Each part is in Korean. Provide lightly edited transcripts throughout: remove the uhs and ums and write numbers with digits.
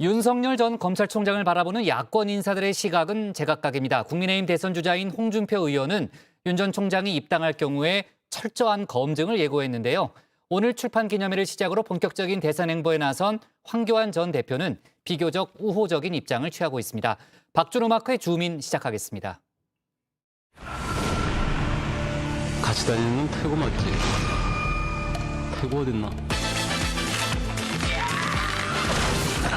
윤석열 전 검찰총장을 바라보는 야권 인사들의 시각은 제각각입니다. 국민의힘 대선 주자인 홍준표 의원은 윤 전 총장이 입당할 경우에 철저한 검증을 예고했는데요. 오늘 출판 기념회를 시작으로 본격적인 대선 행보에 나선 황교안 전 대표는 비교적 우호적인 입장을 취하고 있습니다. 박준호 마크의 주민 시작하겠습니다. 같이 다니는 태고 맞지? 태고 어딨나?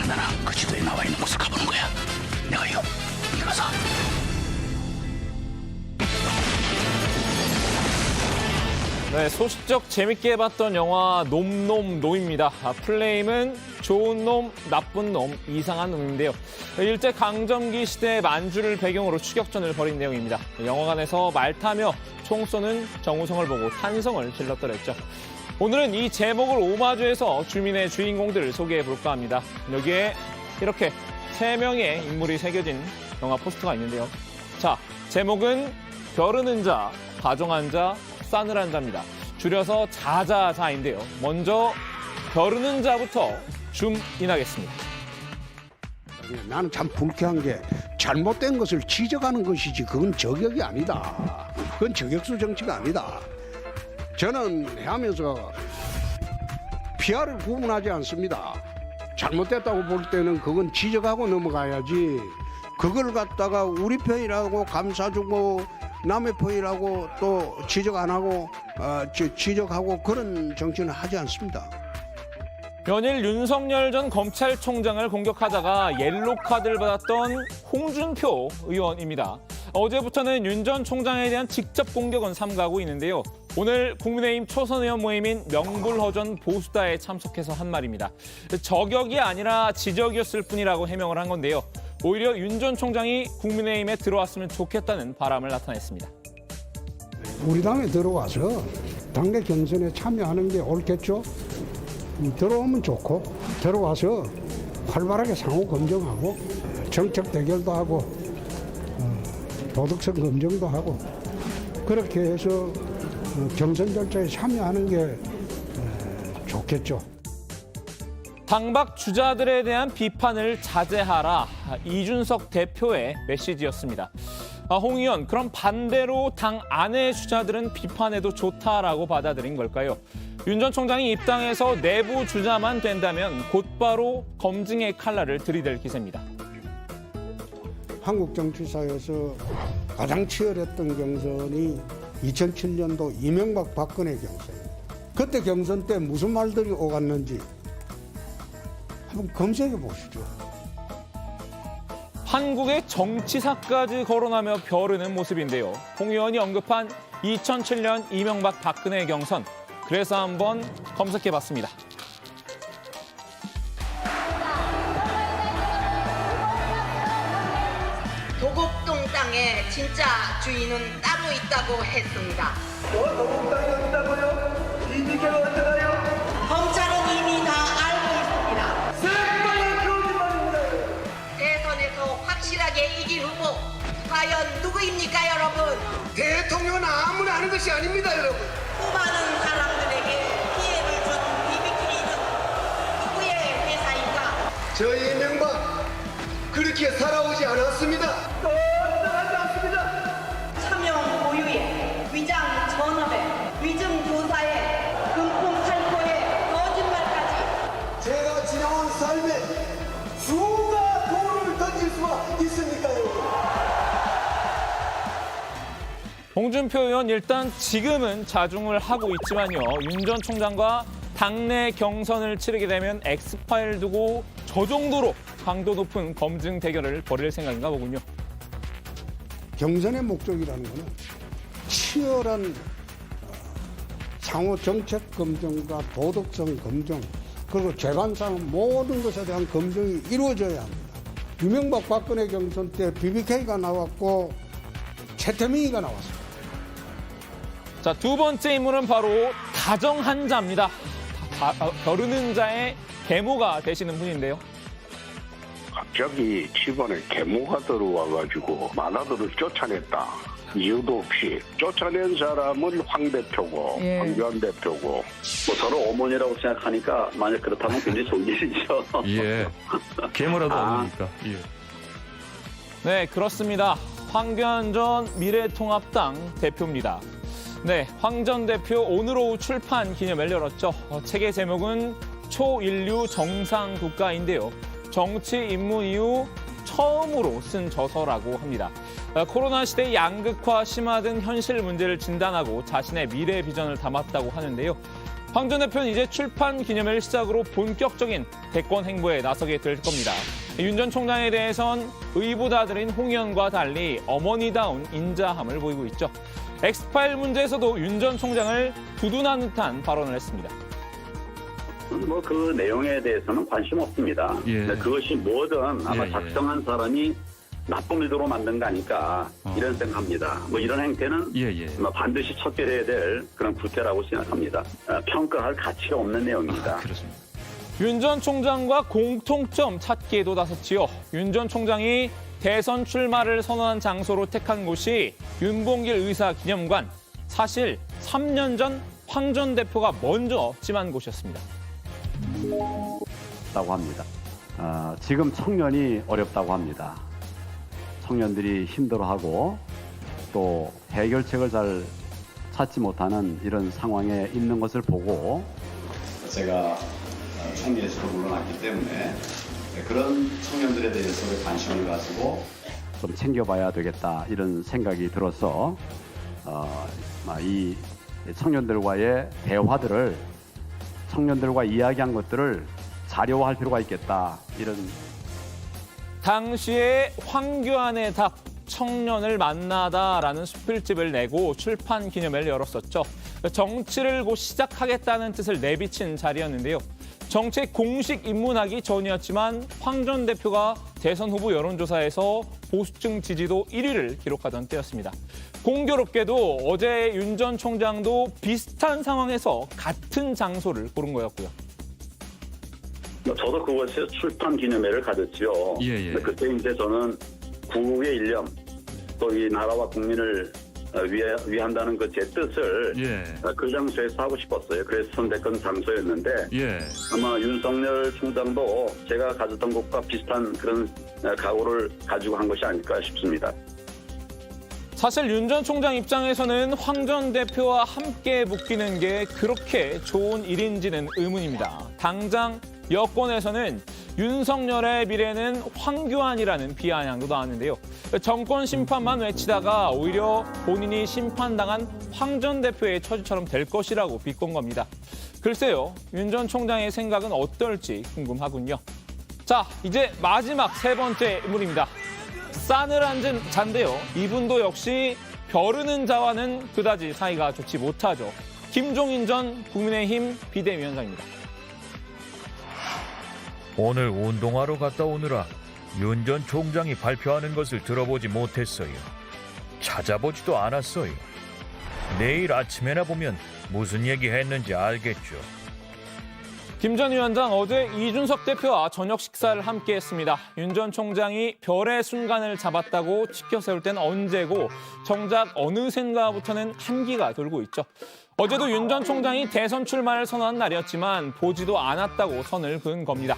나랑 그 지도에 나와 있는 곳을 가보는 거야. 내가 이거 가서. 네, 소식적 재밌게 봤던 영화 놈놈놈입니다. 플레임은 좋은 놈, 나쁜 놈, 이상한 놈인데요. 일제 강점기 시대 만주를 배경으로 추격전을 벌인 내용입니다. 영화관에서 말 타며 총 쏘는 정우성을 보고 탄성을 질렀더랬죠. 오늘은 이 제목을 오마주해서 주민의 주인공들을 소개해볼까 합니다. 여기에 이렇게 3명의 인물이 새겨진 영화 포스터가 있는데요. 자, 제목은 벼르는 자, 다정한 자, 싸늘한 자입니다. 줄여서 자자자인데요. 먼저 벼르는 자부터 줌인하겠습니다. 나는 참 불쾌한 게 잘못된 것을 지적하는 것이지 그건 저격이 아니다. 그건 저격수 정치가 아니다. 저는 하면서 피아를 구분하지 않습니다. 잘못됐다고 볼 때는 그건 지적하고 넘어가야지 그걸 갖다가 우리 편이라고 감싸주고 남의 편이라고 또 지적 안 하고 지적하고 그런 정치는 하지 않습니다. 연일 윤석열 전 검찰총장을 공격하다가 옐로카드를 받았던 홍준표 의원입니다. 어제부터는 윤 전 총장에 대한 직접 공격은 삼가고 있는데요. 오늘 국민의힘 초선 의원 모임인 명불허전 보수다에 참석해서 한 말입니다. 저격이 아니라 지적이었을 뿐이라고 해명을 한 건데요. 오히려 윤 전 총장이 국민의힘에 들어왔으면 좋겠다는 바람을 나타냈습니다. 우리 당에 들어와서 당내 경선에 참여하는 게 옳겠죠. 들어오면 좋고 들어와서 활발하게 상호 검증하고 정책 대결도 하고 도덕성 검증도 하고 그렇게 해서 경선 절차에 참여하는 게 좋겠죠. 당박 주자들에 대한 비판을 자제하라. 이준석 대표의 메시지였습니다. 홍 의원, 그럼 반대로 당 안의 주자들은 비판해도 좋다라고 받아들인 걸까요? 윤 전 총장이 입당해서 내부 주자만 된다면 곧바로 검증의 칼날을 들이댈 기세입니다. 한국 정치사에서 가장 치열했던 경선이 2007년도 이명박 박근혜 경선. 그때 경선 때 무슨 말들이 오갔는지 한번 검색해 보시죠. 한국의 정치사까지 거론하며 벼르는 모습인데요. 홍 의원이 언급한 2007년 이명박 박근혜 경선. 그래서 한번 검색해봤습니다. 도곡동 땅에 진짜 주인은 따로 있다고 했습니다. 도곡 땅이 어디다고요? 이미개가 어디나요? 검찰은 이미 다 알고 있습니다. 새빨간 거짓말입니다. 대선에서 확실하게 이길 후보 과연 누구입니까, 여러분? 대통령은 아무나 하는 것이 아닙니다, 여러분. 수많은 사람들에게 피해를 준 BBK는 누구의 회사인가? 저 이명박 그렇게 살아오지 않았습니다. 하지 않습니다. 차명 보유에 위장 전업에 위증 교사에 금품 살포에 거짓말까지 제가 지나온 삶에 누가 돌을 던질 수가 있습니까요? 홍준표 의원 일단 지금은 자중을 하고 있지만요. 윤 전 총장과 당내 경선을 치르게 되면 엑스파일 두고 저 정도로 강도 높은 검증 대결을 벌일 생각인가 보군요. 경선의 목적이라는 것은 치열한 상호 정책 검증과 도덕성 검증 그리고 재관상 모든 것에 대한 검증이 이루어져야 합니다. 이명박 박근혜 경선 때 BBK가 나왔고 최태민이가 나왔습니다. 자, 두 번째 인물은 바로 다정한 자입니다. 벼르는 자의 계모가 되시는 분인데요. 갑자기 집안에 계모가 들어와가지고 마나들을 쫓아냈다. 이유도 없이 쫓아낸 사람은 황 대표고 예. 황교안 대표고 뭐 서로 어머니라고 생각하니까 만약 그렇다면 굉장히 좋은 일이죠. 예. 괴물라도 없으니까. 예. 네, 그렇습니다. 황교안 전 미래통합당 대표입니다. 네, 황 전 대표 오늘 오후 출판 기념회를 열었죠. 책의 제목은 초인류 정상국가인데요. 정치 입문 이후 처음으로 쓴 저서라고 합니다. 코로나 시대 양극화 심화된 현실 문제를 진단하고 자신의 미래 비전을 담았다고 하는데요. 황 전 대표는 이제 출판 기념회를 시작으로 본격적인 대권 행보에 나서게 될 겁니다. 윤 전 총장에 대해선 의붓아들인 홍 의원과 달리 어머니다운 인자함을 보이고 있죠. 엑스파일 문제에서도 윤 전 총장을 두둔하는 듯한 발언을 했습니다. 뭐 그 내용에 대해서는 관심 없습니다. 예. 근데 그것이 뭐든 아마 예, 예. 작정한 사람이 나쁜 의도로 만든 거 아닐까 이런 생각합니다. 뭐 이런 행태는 예. 뭐 반드시 처벌해야 될 그런 구태라고 생각합니다. 평가할 가치가 없는 내용입니다. 그렇습니다. 윤 전 총장과 공통점 찾기에도 나섰지요. 윤 전 총장이 대선 출마를 선언한 장소로 택한 곳이 윤봉길 의사 기념관. 사실 3년 전 황 전 대표가 먼저 찜한 곳이었습니다. 다고 합니다. 지금 청년이 어렵다고 합니다. 청년들이 힘들어하고 또 해결책을 잘 찾지 못하는 이런 상황에 있는 것을 보고 제가 총리에서 물러났기 때문에 그런 청년들에 대해서 관심을 가지고 좀 챙겨봐야 되겠다 이런 생각이 들어서 이 청년들과의 대화들을 청년들과 이야기한 것들을 자료화할 필요가 있겠다 이런. 당시에 황교안의 답 청년을 만나다라는 수필집을 내고 출판 기념회를 열었었죠. 정치를 곧 시작하겠다는 뜻을 내비친 자리였는데요. 정치에 공식 입문하기 전이었지만 황 전 대표가 대선 후보 여론조사에서 보수층 지지도 1위를 기록하던 때였습니다. 공교롭게도 어제 윤 전 총장도 비슷한 상황에서 같은 장소를 고른 거였고요. 저도 그곳에서 출판 기념회를 가졌지요. 예. 근데 그때 이제 저는 구국의 일념, 또 이 나라와 국민을 위한다는 그 제 뜻을 그 장소에서 하고 싶었어요. 그래서 선택한 장소였는데 아마 윤석열 총장도 제가 가졌던 것과 비슷한 그런 각오를 가지고 한 것이 아닐까 싶습니다. 사실 윤 전 총장 입장에서는 황 전 대표와 함께 묶이는 게 그렇게 좋은 일인지는 의문입니다. 당장 여권에서는 윤석열의 미래는 황교안이라는 비아냥도 나왔는데요. 정권 심판만 외치다가 오히려 본인이 심판당한 황 전 대표의 처지처럼 될 것이라고 비꼰 겁니다. 글쎄요, 윤 전 총장의 생각은 어떨지 궁금하군요. 자, 이제 마지막 세 번째 인물입니다. 싸늘한 잔데요. 이분도 역시 벼르는 자와는 그다지 사이가 좋지 못하죠. 김종인 전 국민의힘 비대위원장입니다. 오늘 운동하러 갔다 오느라 윤 전 총장이 발표하는 것을 들어보지 못했어요. 찾아보지도 않았어요. 내일 아침에나 보면 무슨 얘기 했는지 알겠죠. 김 전 위원장 어제 이준석 대표와 저녁 식사를 함께 했습니다. 윤 전 총장이 별의 순간을 잡았다고 치켜세울 때는 언제고 정작 어느샌가부터는 한기가 돌고 있죠. 어제도 윤 전 총장이 대선 출마를 선언한 날이었지만 보지도 않았다고 선을 그은 겁니다.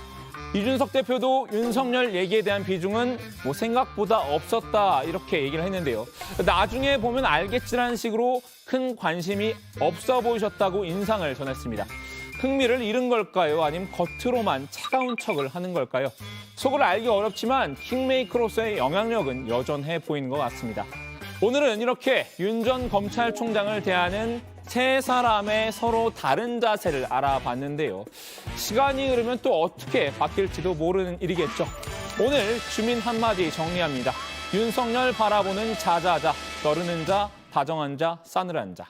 이준석 대표도 윤석열 얘기에 대한 비중은 생각보다 없었다 이렇게 얘기를 했는데요. 나중에 보면 알겠지라는 식으로 큰 관심이 없어 보이셨다고 인상을 전했습니다. 흥미를 잃은 걸까요? 아니면 겉으로만 차가운 척을 하는 걸까요? 속을 알기 어렵지만 킹메이커로서의 영향력은 여전해 보이는 것 같습니다. 오늘은 이렇게 윤 전 검찰총장을 대하는 세 사람의 서로 다른 자세를 알아봤는데요. 시간이 흐르면 또 어떻게 바뀔지도 모르는 일이겠죠. 오늘 주민 한마디 정리합니다. 윤석열 바라보는 자자자, 벼르는 자, 다정한 자, 싸늘한 자.